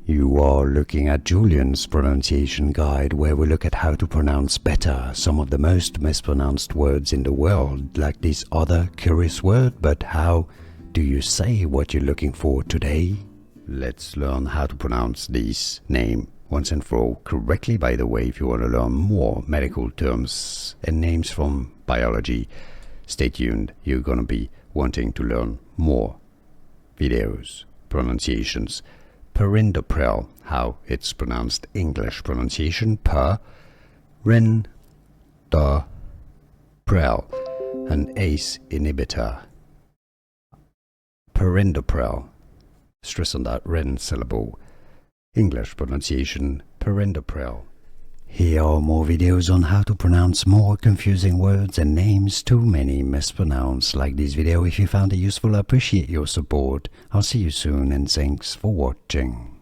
You are looking at Julian's pronunciation guide, where we look at how to pronounce better some of the most mispronounced words in the world, like this other curious word. But how do you say what you're looking for today? Let's learn how to pronounce this name once and for all correctly. By the way, if you want to learn more medical terms and names from biology, stay tuned. You're going to be wanting to learn more videos, pronunciations. Perindopril, how it's pronounced, English pronunciation, Perindopril, an ACE inhibitor. Perindopril, stress on that ren syllable. English pronunciation, Perindopril. Here are more videos on how to pronounce more confusing words and names too many mispronounced. Like this video if you found it useful. I appreciate your support. I'll see you soon and thanks for watching.